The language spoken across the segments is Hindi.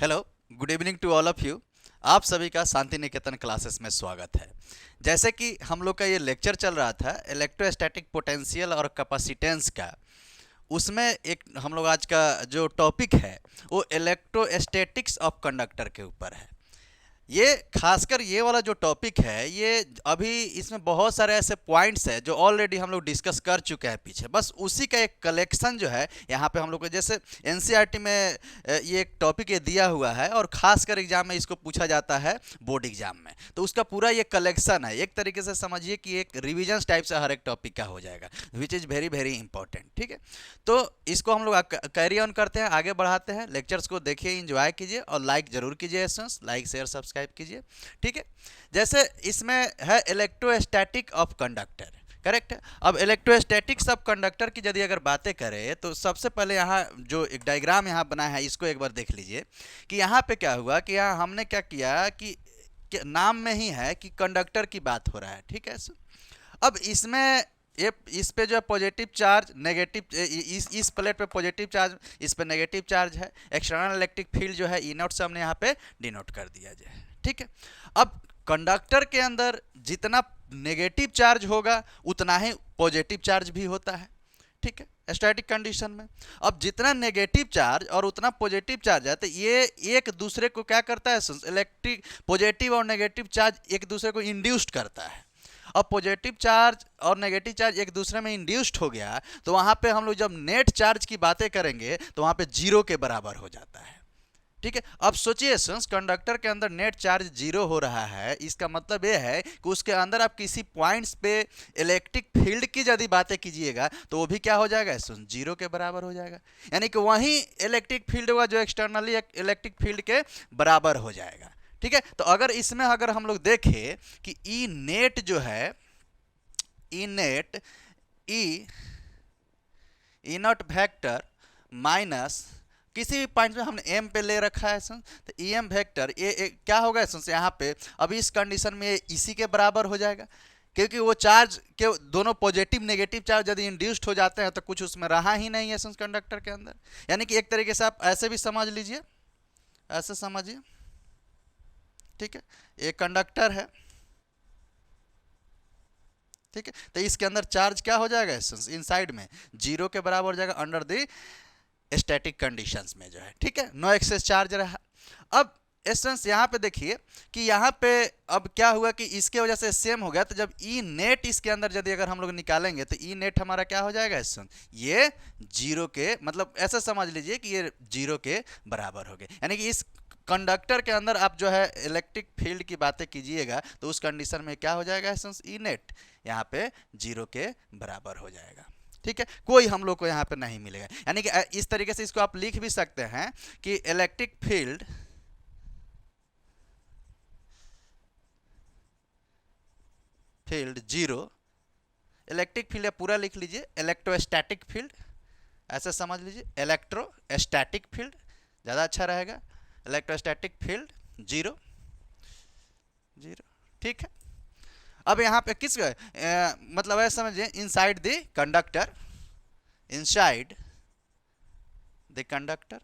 Hello, good evening to all of you. आप सभी का शांति निकेतन क्लासेस में स्वागत है। जैसे कि हम लोग का ये लेक्चर चल रहा था इलेक्ट्रोस्टैटिक पोटेंशियल और कैपेसिटेंस का, उसमें एक हम लोग आज का जो टॉपिक है वो इलेक्ट्रोस्टैटिक्स ऑफ कंडक्टर के ऊपर है। ये खासकर ये वाला जो टॉपिक है, ये अभी इसमें बहुत सारे ऐसे पॉइंट्स हैं जो ऑलरेडी हम लोग डिस्कस कर चुके हैं पीछे, बस उसी का एक कलेक्शन जो है यहाँ पे हम लोग को, जैसे एनसीईआरटी में ये एक टॉपिक ये दिया हुआ है और खासकर एग्जाम में इसको पूछा जाता है बोर्ड एग्जाम में, तो उसका पूरा ये कलेक्शन है। एक तरीके से समझिए कि एक रिविजन टाइप से हर एक टॉपिक का हो जाएगा, which is very very important. ठीक है, तो इसको हम लोग कैरी ऑन करते हैं, आगे बढ़ाते हैं। लेक्चर्स को देखिए, इंजॉय कीजिए और लाइक जरूर कीजिए, लाइक शेयर सब्सक्राइब कीजिए। ठीक है, जैसे इसमें है इलेक्ट्रोस्टैटिक ऑफ कंडक्टर, करेक्ट है। अब इलेक्ट्रोस्टैटिक्स ऑफ कंडक्टर की यदि अगर बातें करें तो सबसे पहले यहाँ जो एक डायग्राम यहाँ बना है इसको एक बार देख लीजिए कि यहाँ पे क्या हुआ कि यहाँ हमने क्या किया कि नाम में ही है कि कंडक्टर की बात हो रहा है। ठीक है, अब इसमें ये इस पे जो है पॉजिटिव चार्ज नेगेटिव, इस प्लेट पे पॉजिटिव चार्ज, इस पे नेगेटिव चार्ज है। एक्सटर्नल इलेक्ट्रिक फील्ड जो है ई नॉट से हमने यहाँ पे डिनोट कर दिया जाए। ठीक है, अब कंडक्टर के अंदर जितना नेगेटिव चार्ज होगा उतना ही पॉजिटिव चार्ज भी होता है। ठीक है, स्टैटिक कंडीशन में अब जितना नेगेटिव चार्ज और उतना पॉजिटिव चार्ज है तो ये एक दूसरे को क्या करता है, इलेक्ट्रिक पॉजिटिव और नेगेटिव चार्ज एक दूसरे को इंड्यूस्ड करता है। अब पॉजिटिव चार्ज और नेगेटिव चार्ज एक दूसरे में इंड्यूस्ड हो गया तो वहां पे हम लोग जब नेट चार्ज की बातें करेंगे तो वहां पे जीरो के बराबर हो जाता है। ठीक है, अब सोचिए कंडक्टर के अंदर नेट चार्ज जीरो हो रहा है, इसका मतलब यह है कि उसके अंदर आप किसी पॉइंट्स पे इलेक्ट्रिक फील्ड की यदि बातें कीजिएगा तो वो भी क्या हो जाएगा, जीरो के बराबर हो जाएगा। यानी कि वही इलेक्ट्रिक फील्ड होगा जो एक्सटर्नली इलेक्ट्रिक फील्ड के बराबर हो जाएगा। ठीक है, तो अगर इसमें अगर हम लोग देखें कि ई नेट जो है, E net E naught vector minus किसी भी पॉइंट में हमने एम पे ले रखा है तो ई एम वेक्टर ये क्या होगा यहाँ पे, अभी इस कंडीशन में इसी के बराबर हो जाएगा, क्योंकि वो चार्ज के दोनों पॉजिटिव नेगेटिव चार्ज यदि इंड्यूस्ड हो जाते हैं तो कुछ उसमें रहा ही नहीं है कंडक्टर के अंदर। यानी कि एक तरीके से आप ऐसे भी समझ लीजिए, ऐसे समझिए। ठीक है, एक कंडक्टर है, ठीक है, तो इसके अंदर चार्ज क्या हो जाएगा, इनसाइड में जीरो के बराबर हो जाएगा अंडर द स्टैटिक कंडीशंस में जो है। ठीक है, नो एक्सेस चार्ज रहा। अब एसेंस यहाँ पे देखिए कि यहाँ पे अब क्या हुआ कि इसके वजह से सेम हो गया, तो जब ई नेट इसके अंदर यदि अगर हम लोग निकालेंगे तो ई नेट हमारा क्या हो जाएगा, ये जीरो के, मतलब ऐसा समझ लीजिए कि ये जीरो के बराबर हो गए। यानी कि इस कंडक्टर के अंदर आप जो है इलेक्ट्रिक फील्ड की बातें कीजिएगा तो उस कंडीशन में क्या हो जाएगा, ई नेट यहाँ पे जीरो के बराबर हो जाएगा। ठीक है, कोई हम लोग को यहाँ पे नहीं मिलेगा। यानी कि इस तरीके से इसको आप लिख भी सकते हैं कि electric field zero, electric field पूरा लिख लीजिए, इलेक्ट्रोस्टैटिक फील्ड ऐसे समझ लीजिए, इलेक्ट्रोस्टैटिक फील्ड ज़्यादा अच्छा रहेगा, इलेक्ट्रोस्टैटिक फील्ड जीरो जीरो। ठीक है, अब यहाँ पे किस मतलब ऐसा समझिए, inside the conductor, inside the conductor.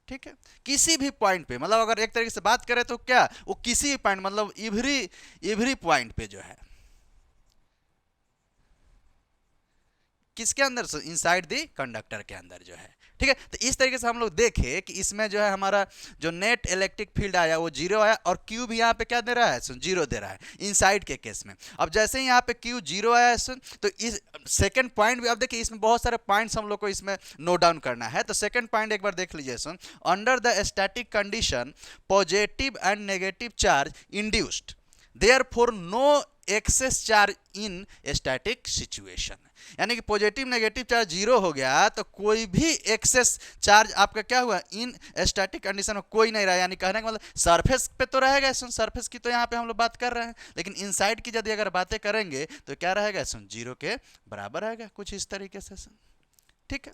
ठीक है, किसी भी पॉइंट पे, मतलब अगर एक तरीके से बात करें तो क्या वो किसी भी पॉइंट, मतलब इवरी पॉइंट पे जो है किसके अंदर, इनसाइड द कंडक्टर के अंदर जो है। ठीक है, तो इस तरीके से हम लोग देखें कि इसमें जो है हमारा जो नेट इलेक्ट्रिक फील्ड आया वो जीरो आया और क्यू भी यहाँ पे क्या दे रहा है, जीरो दे रहा है इनसाइड के केस में। अब जैसे ही यहाँ पे क्यू जीरो आया तो इस सेकंड पॉइंट भी, अब देखिए इसमें बहुत सारे पॉइंट्स हम लोग को इसमें नोट डाउन करना है, तो सेकंड पॉइंट एक बार देख लीजिए under the static condition positive and negative charge induced, therefore no excess charge in static situation. यानी कि पॉजिटिव नेगेटिव चार्ज जीरो हो गया तो कोई भी एक्सेस चार्ज आपका क्या हुआ, इन स्टैटिक कंडीशन में कोई नहीं रहा। यानी कहने का मतलब सरफेस पे तो रहेगा, सरफेस की तो यहाँ पे हम लोग बात कर रहे हैं, लेकिन इनसाइड की यदि अगर बातें करेंगे तो क्या रहेगा, जीरो के बराबर रहेगा, कुछ इस तरीके से। ठीक है,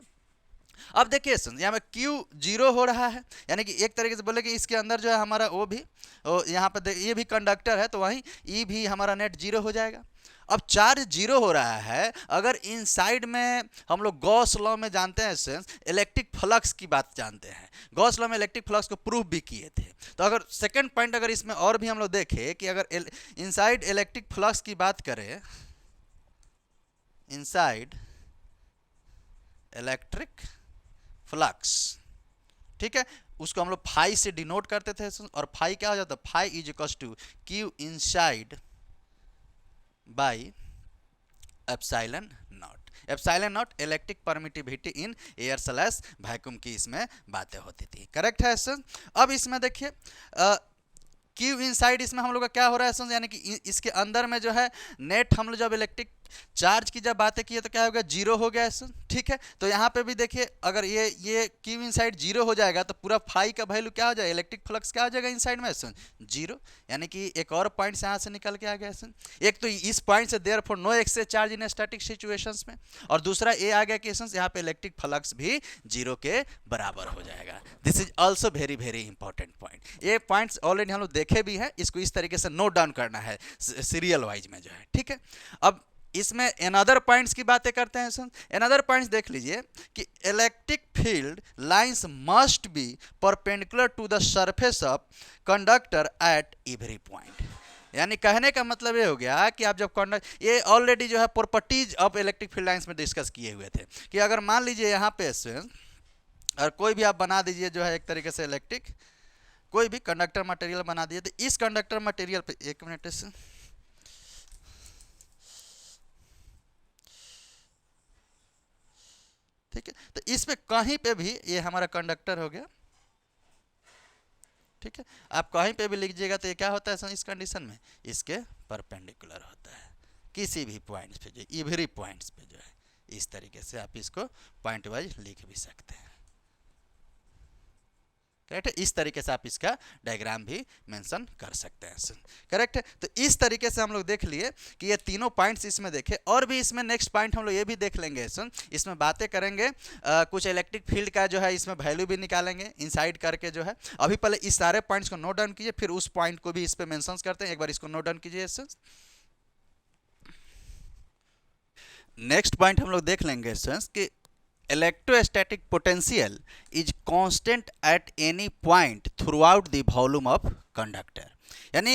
अब देखिए यहाँ में Q जीरो हो रहा है, यानी कि एक तरीके से बोले कि इसके अंदर जो है हमारा वो भी, यहाँ पर ये भी कंडक्टर है तो वहीं E भी हमारा नेट जीरो हो जाएगा। अब चार्ज जीरो हो रहा है, अगर इनसाइड में हम लोग गॉस लॉ में जानते हैं सेंस इलेक्ट्रिक फ्लक्स की बात जानते हैं, गॉस लॉ में इलेक्ट्रिक फ्लक्स को प्रूव भी किए थे। तो अगर सेकंड पॉइंट अगर इसमें और भी हम लोग देखें कि अगर इनसाइड इलेक्ट्रिक फ्लक्स की बात करें, इनसाइड इलेक्ट्रिक फ्लक्स, ठीक है, उसको हम लोग फाई से डिनोट करते थे और फाई क्या हो जाता है, phi is equal to Q inside by epsilon naught. Epsilon naught electric permittivity in air slash vacuum की इसमें बातें होती थी। करेक्ट है सर। अब इसमें देखिए क्यू इनसाइड, इसमें हम लोग का क्या हो रहा है सर, यानी कि इसके अंदर में जो है नेट हम लोग जब इलेक्ट्रिक चार्ज की जब बातें की तो क्या हो गया, जीरो हो गया सर। ठीक है, तो यहाँ पे भी देखिए अगर ये क्यू इनसाइड जीरो हो जाएगा तो पूरा फाई का वैल्यू क्या हो जाएगा, इलेक्ट्रिक फ्लक्स क्या हो जाएगा इनसाइड में सर, जीरो। यानी कि एक और पॉइंट यहाँ से निकल के आ गया सर। एक तो इस पॉइंट से therefore no excess charge in static situations में, और दूसरा ये आ गया कि यहाँ पे इलेक्ट्रिक फ्लक्स भी जीरो के बराबर हो जाएगा। This is also very very important point. ये पॉइंट्स ऑलरेडी हम लोग देखे भी हैं, इसको इस तरीके से नोट डाउन करना है सीरियल वाइज में जो है। ठीक है, अब इसमें एनदर पॉइंट्स की बातें करते हैं सर। एनदर पॉइंट्स देख लीजिए कि electric field lines must be perpendicular to the surface of conductor at every point. यानी कहने का मतलब ये हो गया कि आप जब ये ऑलरेडी जो है properties of electric field lines में डिस्कस किए हुए थे कि अगर मान लीजिए यहाँ पे और कोई भी आप बना दीजिए जो है एक तरीके से इलेक्ट्रिक कोई भी कंडक्टर मटेरियल बना दिए, तो इस कंडक्टर मटेरियल पे एक मिनट से ठीक है, तो इस पे कहीं पे भी ये हमारा कंडक्टर हो गया। ठीक है, आप कहीं पे भी लिखिएगा तो ये क्या होता है इस कंडीशन में, इसके परपेंडिकुलर होता है किसी भी पॉइंट्स पे, जो एवरी पॉइंट्स पे जो है। इस तरीके से आप इसको पॉइंट वाइज लिख भी सकते हैं। करेक्ट है, इस तरीके से आप इसका डायग्राम भी मेंशन कर सकते हैं। करेक्ट है, तो इस तरीके से हम लोग देख लिए कि ये तीनों पॉइंट्स इसमें देखे, और भी इसमें नेक्स्ट पॉइंट हम लोग ये भी देख लेंगे सुन, इसमें बातें करेंगे कुछ इलेक्ट्रिक फील्ड का जो है इसमें वैल्यू भी निकालेंगे इनसाइड करके जो है। अभी पहले इस सारे पॉइंट्स को नोट डाउन कीजिए, फिर उस पॉइंट को भी इस पर मेंशन करते हैं, एक बार इसको नोट डाउन कीजिए। नेक्स्ट पॉइंट हम लोग देख लेंगे कि electrostatic potential is constant at any point throughout the volume of conductor। यानी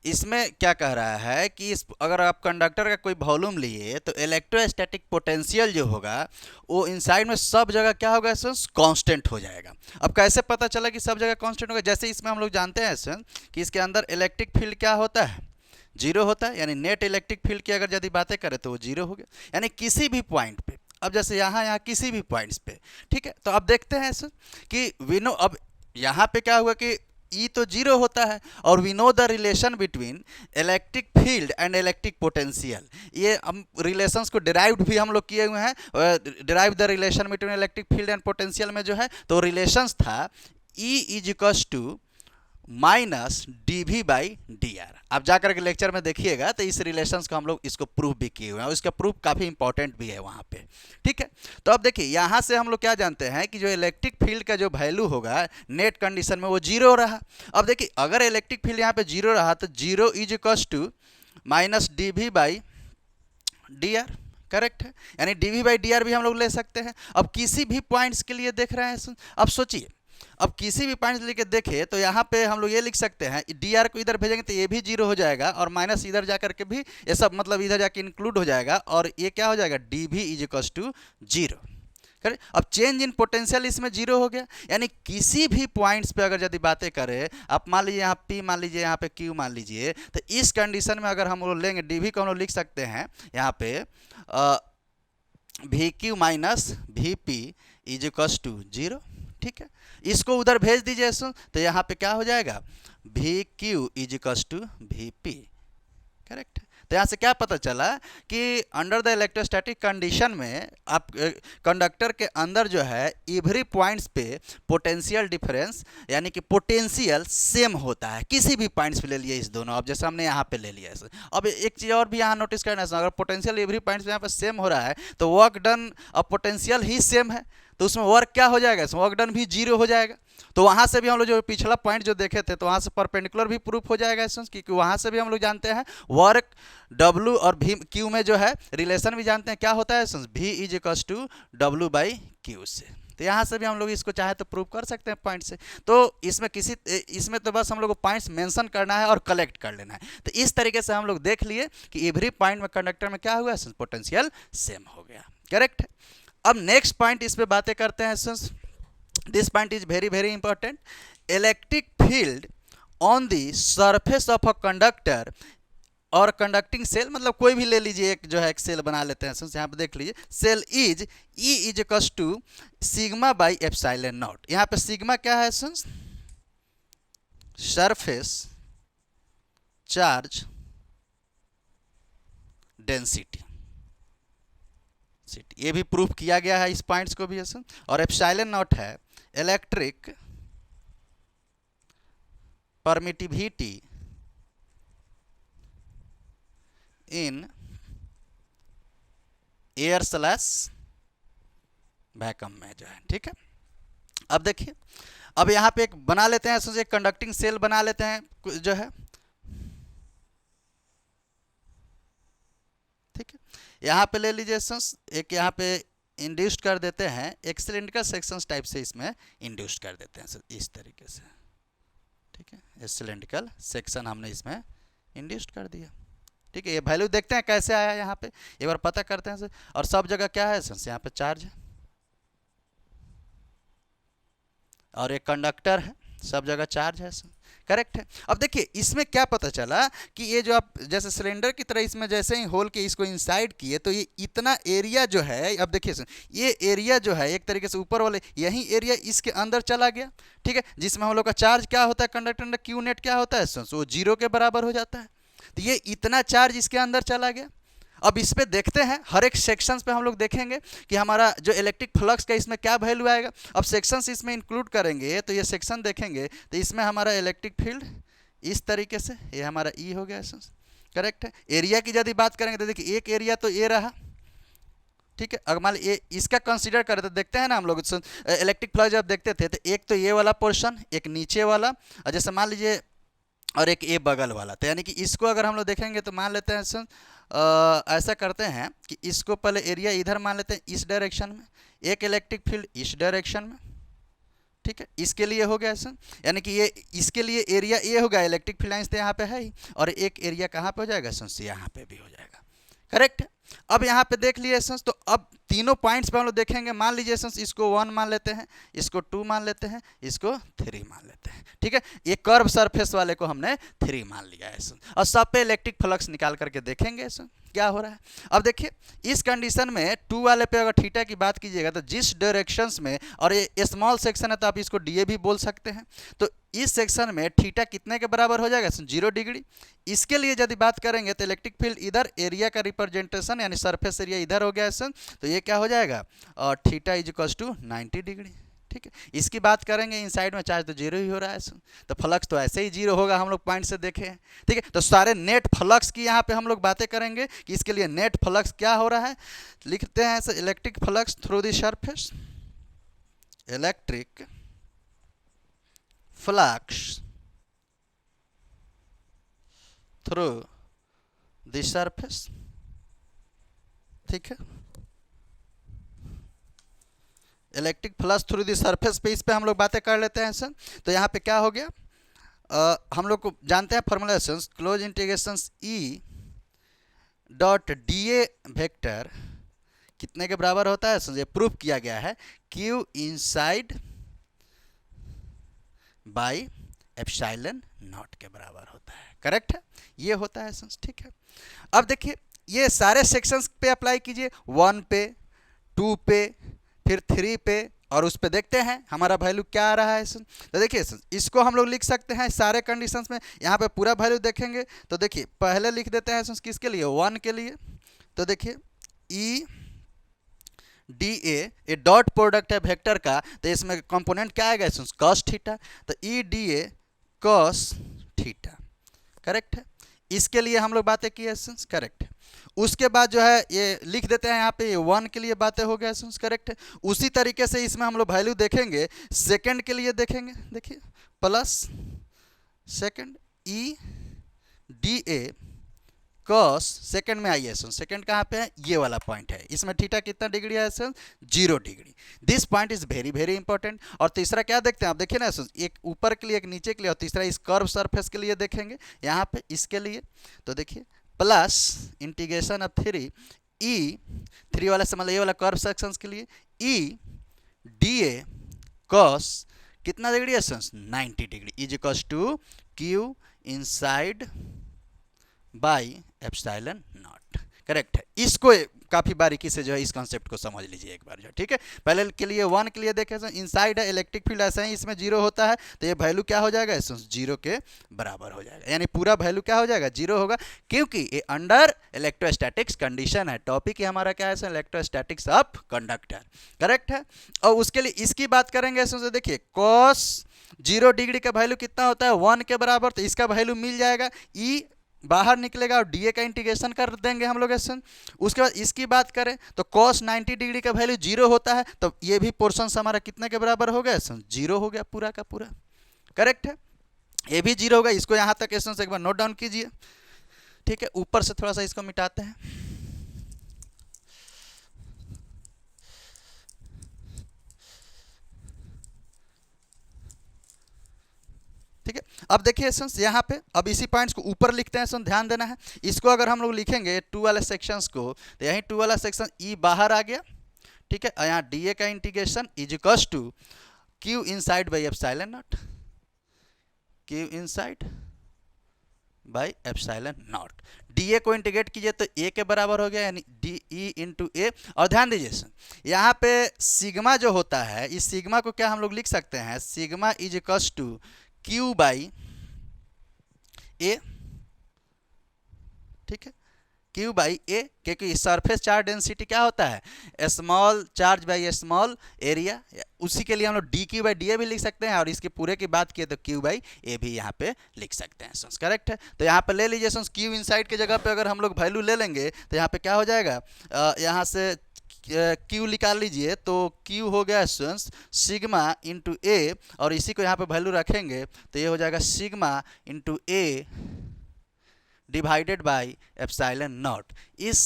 इसमें क्या कह रहा है कि अगर आप कंडक्टर का कोई वॉल्यूम लिए तो इलेक्ट्रोस्टैटिक पोटेंशियल जो होगा वो इनसाइड में सब जगह क्या होगा सर, कांस्टेंट हो जाएगा। अब कैसे पता चला कि सब जगह कांस्टेंट होगा, जैसे इसमें हम लोग जानते हैं सर कि इसके अंदर इलेक्ट्रिक फील्ड क्या होता है, जीरो होता है। यानी नेट इलेक्ट्रिक फील्ड की अगर यदि बातें करें तो वो जीरो हो गया, यानी किसी भी पॉइंट पे। अब जैसे यहाँ किसी भी पॉइंट्स पे, ठीक है, तो अब देखते हैं सर कि वी नो, अब यहाँ पे क्या हुआ कि ई तो जीरो होता है और we know the relation between electric field and electric potential. ये हम रिलेशंस को डिराइव्ड भी हम लोग किए हुए हैं, derive the relation between electric field and potential में जो है तो रिलेशंस था E is equals to minus D V by D R. आप जाकर के लेक्चर में देखिएगा तो इस रिलेशंस को हम लोग इसको प्रूफ भी किए हुए हैं और इसका प्रूफ काफ़ी इंपॉर्टेंट भी है वहाँ पे। ठीक है, तो अब देखिए यहाँ से हम लोग क्या जानते हैं कि जो इलेक्ट्रिक फील्ड का जो वैल्यू होगा नेट कंडीशन में वो जीरो रहा। अब देखिए अगर इलेक्ट्रिक फील्ड यहाँ पे जीरो रहा तो zero is equals to minus D V by D R. Correct है, यानी D V by D R भी हम लोग ले सकते हैं। अब किसी भी पॉइंट्स के लिए देख रहे हैं, अब सोचिए, अब किसी भी पॉइंट लेके देखें तो यहाँ पे हम लोग ये लिख सकते हैं डी आर को इधर भेजेंगे तो ये भी जीरो हो जाएगा और माइनस इधर जा करके भी ये सब मतलब इधर जाके इंक्लूड हो जाएगा और ये क्या हो जाएगा, डी भी is equals to zero. Correct, अब चेंज इन पोटेंशियल इसमें जीरो हो गया। यानी किसी भी पॉइंट्स पे अगर यदि बातें करें, आप मान लीजिए यहाँ पी मान लीजिए, यहाँ पे क्यू मान लीजिए, तो इस कंडीशन में अगर हम लोग लेंगे डी भी को हम लोग लिख सकते हैं यहाँ पे V Q minus V P is equals to zero. ठीक है, इसको उधर भेज दीजिए तो यहाँ पे क्या हो जाएगा, V Q is equals to V P. Correct, तो यहाँ से क्या पता चला कि अंडर द इलेक्ट्रोस्टैटिक कंडीशन में आप कंडक्टर के अंदर जो है एवरी पॉइंट्स पे पोटेंशियल डिफरेंस यानी कि पोटेंशियल सेम होता है। किसी भी पॉइंट्स पे ले लिए इस दोनों, अब जैसे हमने यहाँ पे ले लिया है। अब एक चीज़ और भी यहाँ नोटिस करना है, अगर पोटेंशियल एवरी पॉइंट्स पे यहाँ पे सेम हो रहा है तो वर्क डन अब पोटेंशियल ही सेम है, तो उसमें वर्क क्या हो जाएगा, वर्क डन भी 0 हो जाएगा। तो वहाँ से भी हम लोग जो पिछला पॉइंट जो देखे थे, तो वहाँ से परपेंडिकुलर भी प्रूफ हो जाएगा क्योंकि वहाँ से भी हम लोग जानते हैं वर्क W और भी Q में जो है रिलेशन भी जानते हैं क्या होता है, V is equals to W/Q से। तो यहाँ से भी हम लोग इसको चाहे तो प्रूव कर सकते हैं पॉइंट से। तो इसमें तो बस हम लोग को पॉइंट्स मेंशन करना है और कलेक्ट कर लेना है। तो इस तरीके से हम लोग देख लिए कि एवरी पॉइंट में कंडक्टर में क्या हुआ, पोटेंशियल सेम हो गया। करेक्ट। अब नेक्स्ट पॉइंट इस पे बातें करते हैं। This point is very very important. Electric field on the surface of a conductor और कंडक्टिंग सेल, मतलब कोई भी ले लीजिए, एक जो है एक सेल बना लेते हैं। यहाँ पे देख लीजिए, shell is E is equals to sigma by epsilon naught. यहाँ पे सिग्मा क्या है, सरफेस चार्ज डेंसिटी, ये भी प्रूफ किया गया है इस पॉइंट्स को भी। और एप्सिलॉन नॉट है electric permittivity in air slash vacuum में जो है। ठीक है। अब देखिए, अब यहाँ पे एक बना लेते हैं, सोचिए कंडक्टिंग सेल बना लेते हैं जो है। ठीक है। यहाँ पे ले लीजिए एक, यहाँ पे इंड्यूस्ड कर देते हैं, एक सिलिंड्रिकल सेक्शंस टाइप से इसमें इंड्यूस्ड कर देते हैं इस तरीके से। ठीक है, ये सिलिंड्रिकल सेक्शन हमने इसमें इंड्यूस्ड कर दिया। ठीक है, ये वैल्यू देखते हैं कैसे आया यहाँ पे, एक बार पता करते हैं सर। और सब जगह क्या है यहाँ पे चार्ज है और एक कंडक्टर है, सब जगह चार्ज है सर। करेक्ट है। अब देखिए इसमें क्या पता चला कि ये जो आप जैसे सिलेंडर की तरह इसमें जैसे ही होल के इसको इंसाइड किए, तो ये इतना एरिया जो है, अब देखिए सर, ये एरिया जो है एक तरीके से ऊपर वाले यही एरिया इसके अंदर चला गया। ठीक है, जिसमें हम लोग का चार्ज क्या होता है, कंडक्टर क्यू नेट क्या होता है, वो 0 के बराबर हो जाता है। तो ये इतना चार्ज इसके अंदर चला गया। अब इस पे देखते हैं, हर एक सेक्शंस पे हम लोग देखेंगे कि हमारा जो इलेक्ट्रिक फ्लक्स का इसमें क्या वैल्यू आएगा। अब सेक्शंस इसमें इंक्लूड करेंगे तो ये सेक्शन देखेंगे तो इसमें हमारा इलेक्ट्रिक फील्ड इस तरीके से, ये हमारा ई हो गया। करेक्ट है। एरिया की यदि बात करेंगे तो देखिए एक एरिया तो ये रहा। ठीक है, अगर मान लीजिए इसका कंसीडर करें तो देखते हैं ना हम लोग इलेक्ट्रिक फ्लक्स जब देखते थे तो एक तो ये वाला पोर्शन, एक नीचे वाला, और जैसे मान लीजिए और एक ए बगल वाला। तो यानी कि इसको अगर हम लोग देखेंगे तो मान लेते हैं ऐसा करते हैं कि इसको पहले एरिया इधर मान लेते हैं इस डायरेक्शन में, एक इलेक्ट्रिक फील्ड इस डायरेक्शन में। ठीक है, इसके लिए हो गया यानी कि ये इसके लिए एरिया ये होगा, इलेक्ट्रिक फील्ड लाइन्स तो यहाँ पे है ही, और एक एरिया कहाँ पे हो जाएगा, यहाँ पे भी हो जाएगा। करेक्ट। अब यहाँ पे देख लिए तो अब तीनों पॉइंट्स पे हम लोग देखेंगे। मान लीजिए इसको 1 मान लेते हैं, इसको 2 मान लेते हैं, इसको 3 मान लेते हैं। ठीक है, ये कर्व सरफेस वाले को हमने 3 मान लिया है और सब पे इलेक्ट्रिक फ्लक्स निकाल करके देखेंगे क्या हो रहा है। अब देखिए इस कंडीशन में 2 वाले पे अगर थीटा की बात कीजिएगा तो जिस डायरेक्शंस में, और ये स्मॉल सेक्शन है तो आप इसको डीए भी बोल सकते हैं, तो इस सेक्शन में थीटा कितने के बराबर हो जाएगा, 0 डिग्री। इसके लिए यदि बात करेंगे तो इलेक्ट्रिक फील्ड इधर, एरिया का रिप्रेजेंटेशन यानी सरफेस एरिया इधर हो गया तो ये क्या हो जाएगा, और theta is equals to 90 degree. ठीक है, इसकी बात करेंगे इनसाइड में चार्ज तो 0 ही हो रहा है तो फ्लक्स तो ऐसे ही 0 होगा, हम लोग पॉइंट से देखे हैं। ठीक है, तो सारे नेट फ्लक्स की यहाँ पे हम लोग बातें करेंगे कि इसके लिए नेट फ्लक्स क्या हो रहा है। लिखते हैं ऐसे, electric flux through the surface, electric flux through the surface. ठीक है, electric flux through the surface पे, इस पे हम लोग बातें कर लेते हैं सर। तो यहाँ पे क्या हो गया, हम लोग को जानते हैं formulation, close integration E dot D A vector कितने के बराबर होता है, ये प्रूफ किया गया है, Q inside by epsilon naught के बराबर होता है। करेक्ट है, ये होता है सर। ठीक है, अब देखिए ये सारे सेक्शंस पे अप्लाई कीजिए, 1 पे, 2 पे, फिर 3 पे, और उस पे देखते हैं हमारा वैल्यू क्या आ रहा है। तो देखिए इसको हम लोग लिख सकते हैं सारे कंडीशंस में। यहाँ पे पूरा वैल्यू देखेंगे तो देखिए पहले लिख देते हैं किसके लिए, 1 के लिए। तो देखिए ई डी ए डॉट प्रोडक्ट है वेक्टर का, तो इसमें कंपोनेंट क्या आएगा, कॉस थीटा। तो ई D A cos theta. Correct है। इसके लिए हम लोग बातें की एसेंस, करेक्ट है। उसके बाद जो है ये लिख देते हैं यहाँ पे, 1 के लिए बातें हो गया एसेंस, करेक्ट है। उसी तरीके से इसमें हम लोग वैल्यू देखेंगे, सेकंड के लिए देखेंगे, देखिए plus second E D A cos, second में आइए एसेंस, सेकंड कहाँ पे है, ये वाला पॉइंट है, इसमें थीटा कितना डिग्री है essence, 0 degree. This point is very very important. और तीसरा क्या देखते हैं आप, देखिए ना एसेंस, एक ऊपर के लिए एक नीचे के लिए, और तीसरा इस कर्व सरफेस के लिए देखेंगे यहाँ पे, इसके लिए तो देखिए प्लस इंटीग्रेशन ऑफ 3 ई, 3 वाला से मतलब ये वाला कर्व सेक्शंस के लिए, ई डी ए कॉस कितना डिग्री है एसेंस, 90 degree is equals to Q inside by epsilon naught, correct है। इसको काफी बारीकी से जो है इस कॉन्सेप्ट को समझ लीजिए एक बार जो, ठीक है। पहले के लिए 1 के लिए देखें, इनसाइड है, इलेक्ट्रिक फील्ड ऐसा ही इसमें 0 होता है, तो ये वैल्यू क्या हो जाएगा, 0 के बराबर हो जाएगा, यानी पूरा वैल्यू क्या हो जाएगा, 0 होगा, क्योंकि ये अंडर इलेक्ट्रोस्टैटिक्स कंडीशन है। टॉपिक हमारा क्या है, इलेक्ट्रोस्टैटिक्स ऑफ कंडक्टर, करेक्ट है। और उसके लिए इसकी बात करेंगे, देखिए कॉस 0 डिग्री का वैल्यू कितना होता है, 1 के बराबर, तो इसका वैल्यू मिल जाएगा, ई बाहर निकलेगा और डी ए का इंटीग्रेशन कर देंगे हम लोग एसन। उसके बाद इसकी बात करें तो cos 90 डिग्री का वैल्यू 0 होता है, तो ये भी पोर्शन हमारा कितने के बराबर हो गया एसन, 0 हो गया पूरा का पूरा, करेक्ट है। ये भी 0 होगा, इसको यहाँ तक एसन से एक बार नोट डाउन कीजिए, ठीक है। ऊपर से थोड़ा सा इसको मिटाते हैं, ठीक है। अब देखिए एसेंस यहाँ पे, अब इसी पॉइंट्स को ऊपर लिखते हैं एसेंस, ध्यान देना है। इसको अगर हम लोग लिखेंगे 2 वाले सेक्शंस को, तो यहीं 2 वाला सेक्शन ई बाहर आ गया, ठीक है। यहाँ डी ए का integration is equals to Q inside by epsilon naught, Q inside by epsilon naught. D A को इंटीग्रेट कीजिए तो ए के बराबर हो गया, यानी डी ई इंटू ए। और ध्यान दीजिए यहाँ पे सिग्मा जो होता है, इस सिग्मा को क्या हम लोग लिख सकते हैं, sigma is equals to q by A, ठीक है, क्यू बाई ए, क्योंकि सरफेस चार्ज डेंसिटी क्या होता है, small charge by small area, उसी के लिए हम लोग D Q by D A भी लिख सकते हैं, और इसके पूरे की बात किए तो क्यू बाई ए भी यहाँ पे लिख सकते हैं, सॉन्स करेक्ट है। तो यहाँ पे ले लीजिए सॉन्स, क्यू इनसाइड के जगह पे अगर हम लोग वैल्यू ले लेंगे तो यहाँ पे क्या हो जाएगा, यहाँ से Q निकाल लीजिए, तो Q हो गया स्टूडेंट्स सिग्मा इंटू ए, और इसी को यहाँ पे वैल्यू रखेंगे तो ये हो जाएगा sigma into A divided by epsilon not. इस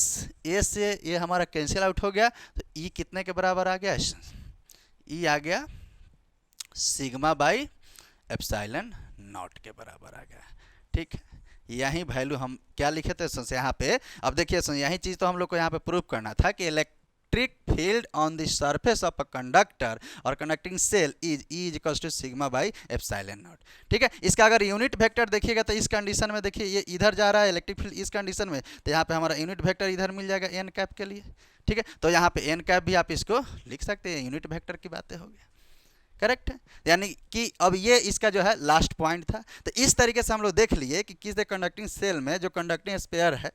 ए से ये हमारा कैंसिल आउट हो गया, तो ई कितने के बराबर आ गया, ई आ गया सिग्मा बाई एप्सिलॉन नॉट के बराबर आ गया, ठीक है। यही वैल्यू हम क्या लिखे थे यहाँ पे, अब देखिए यही चीज़ तो हम लोग को यहाँ पे प्रूव करना था कि electric field on the surface of a conductor और conducting shell is E is equals to sigma by epsilon naught, ठीक है। इसका अगर यूनिट वेक्टर देखिएगा तो इस कंडीशन में देखिए ये इधर जा रहा है इलेक्ट्रिक फील्ड इस कंडीशन में, तो यहाँ पे हमारा यूनिट वेक्टर इधर मिल जाएगा एन कैप के लिए, ठीक है। तो यहाँ पे एन कैप भी आप इसको लिख सकते हैं, यूनिट वेक्टर की बातें हो गई, करेक्ट है। यानी कि अब ये इसका जो है लास्ट पॉइंट था। तो इस तरीके से हम लोग देख लिए कि किस कंडक्टिंग सेल में जो कंडक्टिंग स्पेयर है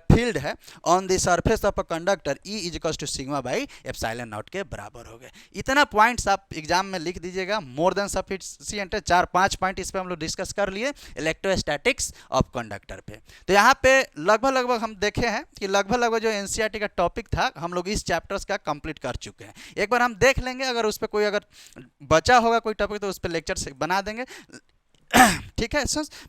फील्ड है on the surface of a conductor E is equals to sigma by epsilon naught के बराबर हो गए। इतना पॉइंट्स आप एग्जाम में लिख दीजिएगा, मोर देन सफिशिएंट है। 4-5 पॉइंट इस पर हम लोग डिस्कस कर लिए इलेक्ट्रोस्टैटिक्स ऑफ कंडक्टर पे। तो यहाँ पे लगभग हम देखे हैं कि लगभग जो एनसीईआरटी का टॉपिक था हम लोग इस चैप्टर्स का कंप्लीट कर चुके हैं। एक बार हम देख लेंगे, अगर उस पर कोई अगर बचा होगा कोई टॉपिक तो उस पर लेक्चर से बना देंगे, ठीक है।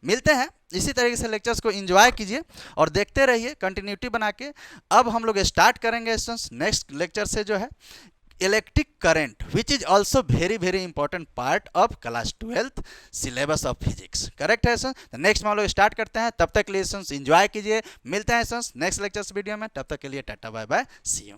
मिलते हैं इसी तरीके से, लेक्चर्स को एंजॉय कीजिए और देखते रहिए कंटिन्यूटी बना के। अब हम लोग स्टार्ट करेंगे नेक्स्ट लेक्चर से जो है electric current, which is also very important part of class 12th syllabus of physics, correct है सर। नेक्स्ट में हम लोग स्टार्ट करते हैं, तब तक के लिए एंजॉय कीजिए। मिलते हैं नेक्स्ट लेक्चर्स वीडियो में, तब तक के लिए tata bye bye, see you.